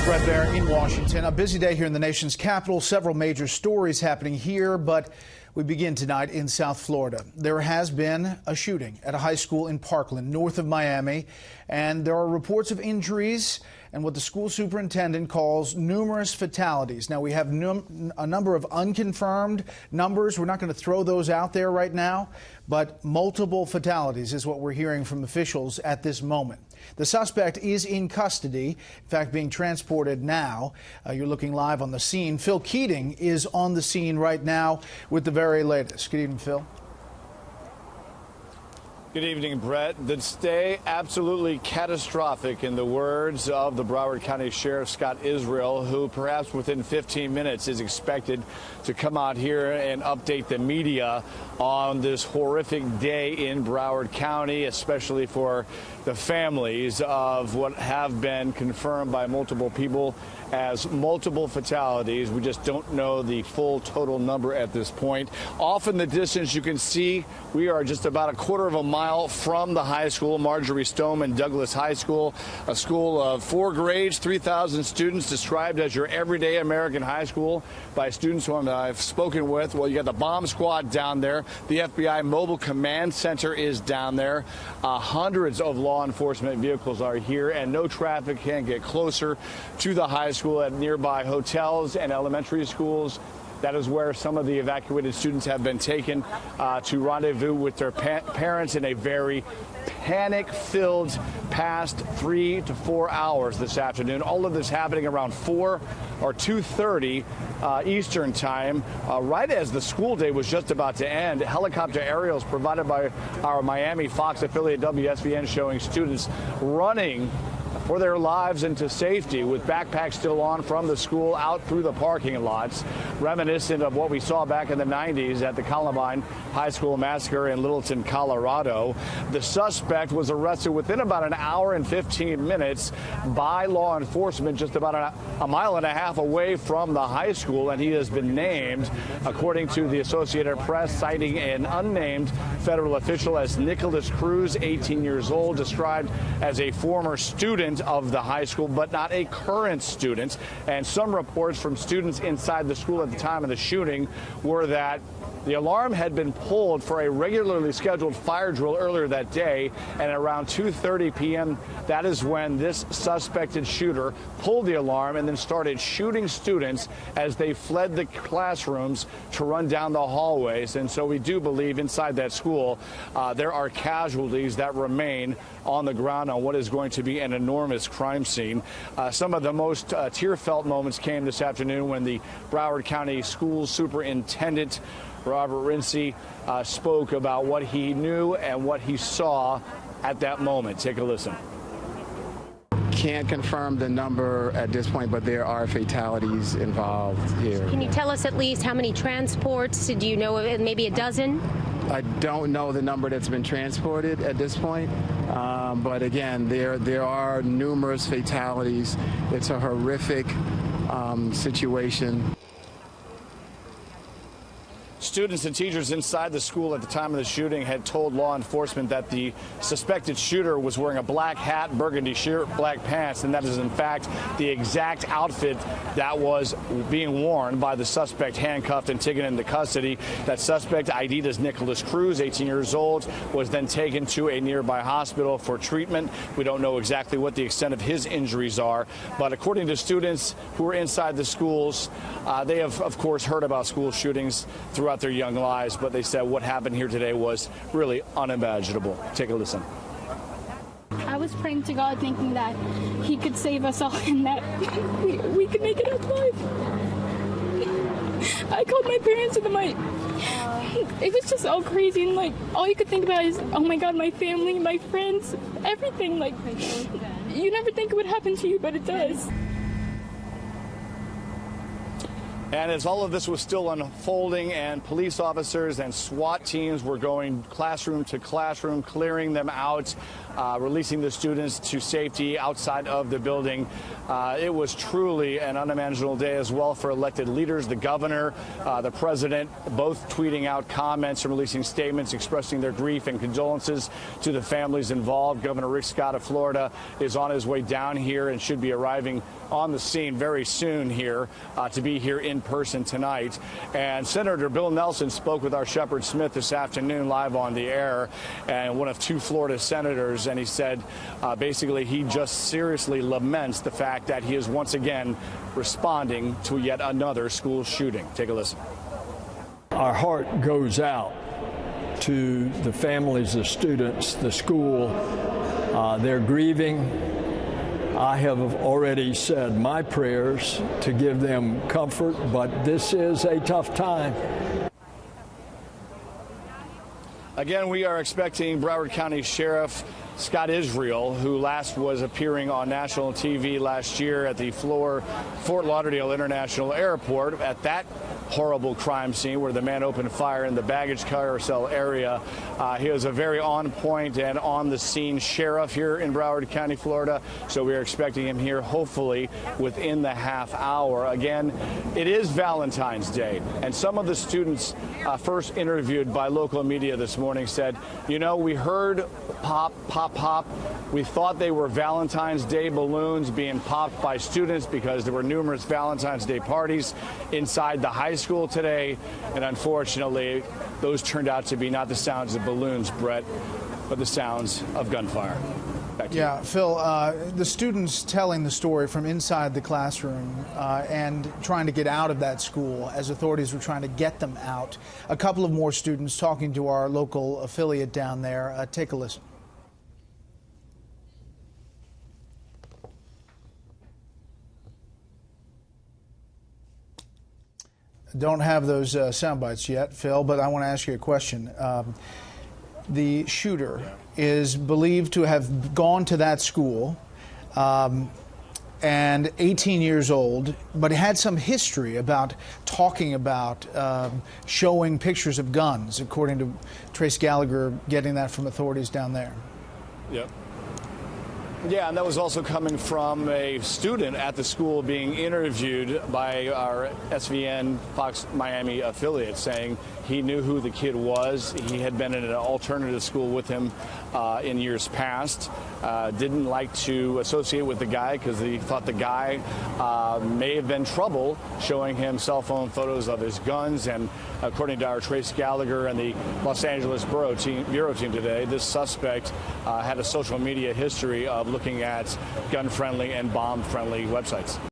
Brett there in Washington. A busy day here in the nation's capital. Several major stories happening here, but we begin tonight in South Florida. There has been a shooting at a high school in Parkland, north of Miami, and there are reports of injuries and what the school superintendent calls numerous fatalities. Now, we have a number of unconfirmed numbers. We're not going to throw those out there right now, but multiple fatalities is what we're hearing from officials at this moment. The suspect is in custody, in fact, being transported now. You're looking live on the scene. Phil Keating is on the scene right now with the very latest. Good evening, Phil. Good evening, Brett. The stay absolutely catastrophic, in the words of the Broward County Sheriff Scott Israel, who perhaps within 15 minutes is expected to come out here and update the media on this horrific day in Broward County, especially for the families of what have been confirmed by multiple people as multiple fatalities. We just don't know the full total number at this point. Off in the distance, you can see we are just about a quarter of a mile from the high school, Marjory Stoneman Douglas High School, a school of 4 grades, 3,000 students, described as your everyday American high school by students who I've spoken with. Well, you got the bomb squad down there. The FBI Mobile Command Center is down there. Hundreds of law enforcement vehicles are here, and no traffic can get closer to the high school at nearby hotels and elementary schools. That is where some of the evacuated students have been taken to rendezvous with their parents in a very panic-filled past 3 to 4 hours this afternoon. All of this happening around 4 or 2:30 Eastern time, right as the school day was just about to end. Helicopter aerials provided by our Miami Fox affiliate WSVN showing students running for their lives into safety with backpacks still on from the school out through the parking lots, reminiscent of what we saw back in the 90s at the Columbine High School massacre in Littleton, Colorado. The suspect was arrested within about an hour and 15 minutes by law enforcement just about a mile and a half away from the high school, and he has been named, according to the Associated Press, citing an unnamed federal official, as Nikolaus Cruz, 18 years old, described as a former student of the high school, but not a current student. And some reports from students inside the school at the time of the shooting were that the alarm had been pulled for a regularly scheduled fire drill earlier that day, and around 2:30 p.m., that is when this suspected shooter pulled the alarm and then started shooting students as they fled the classrooms to run down the hallways. And so we do believe inside that school there are casualties that remain on the ground on what is going to be an enormous crime scene. Some of the most tear-felt moments came this afternoon when the Broward County School Superintendent Robert Rincey spoke about what he knew and what he saw at that moment. Take a listen. Can't confirm the number at this point, but there are fatalities involved here. Can you tell us at least how many transports? Do you know, maybe a dozen? I don't know the number that's been transported at this point, but again, there are numerous fatalities. It's a horrific situation. Students and teachers inside the school at the time of the shooting had told law enforcement that the suspected shooter was wearing a black hat, burgundy shirt, black pants, and that is in fact the exact outfit that was being worn by the suspect handcuffed and taken into custody. That suspect, ID'd as Nikolaus Cruz, 18 years old, was then taken to a nearby hospital for treatment. We don't know exactly what the extent of his injuries are, but according to students who were inside the schools, they have, of course, heard about school shootings throughout their young lives, but they said what happened here today was really unimaginable. Take a listen. I was praying to God, thinking that he could save us all and that we could make it out alive. I called my parents and it was just all crazy, and like all you could think about is, oh my God, my family, my friends, everything. Like, you never think it would happen to you, but it does. And as all of this was still unfolding and police officers and SWAT teams were going classroom to classroom, clearing them out, releasing the students to safety outside of the building. It was truly an unimaginable day as well for elected leaders. The governor, the president, both tweeting out comments and releasing statements expressing their grief and condolences to the families involved. Governor Rick Scott of Florida is on his way down here and should be arriving on the scene very soon here to be here in person tonight. And Senator Bill Nelson spoke with our Shepard Smith this afternoon live on the air, and one of two Florida senators, and he said basically he just seriously laments the fact that he is once again responding to yet another school shooting. Take a listen. Our heart goes out to the families, the students, the school. They're grieving. I have already said my prayers to give them comfort, but this is a tough time. Again, we are expecting Broward County Sheriff Scott Israel, who last was appearing on national TV last year at the Fort Lauderdale International Airport at that horrible crime scene where the man opened fire in the baggage carousel area. He was a very on point and on the scene sheriff here in Broward County, Florida. So we are expecting him here hopefully within the half hour. Again, it is Valentine's Day, and some of the students first interviewed by local media this morning said, you know, we heard pop, pop, pop. We thought they were Valentine's Day balloons being popped by students because there were numerous Valentine's Day parties inside the high school today, and unfortunately those turned out to be not the sounds of balloons, Brett, but the sounds of gunfire. Yeah, Phil, the students telling the story from inside the classroom and trying to get out of that school as authorities were trying to get them out. A couple of more students talking to our local affiliate down there. Take a listen. Don't have those sound bites yet, Phil, but I want to ask you a question. The shooter is believed to have gone to that school and 18 years old, but had some history about talking about showing pictures of guns, according to Trace Gallagher getting that from authorities down there. Yep. Yeah, and that was also coming from a student at the school being interviewed by our SVN Fox Miami affiliate, saying he knew who the kid was. He had been in an alternative school with him in years past. Didn't like to associate with the guy because he thought the guy may have been trouble, showing him cell phone photos of his guns. And according to our Trace Gallagher and the Los Angeles Bureau team today, this suspect had a social media history of looking at gun-friendly and bomb-friendly websites.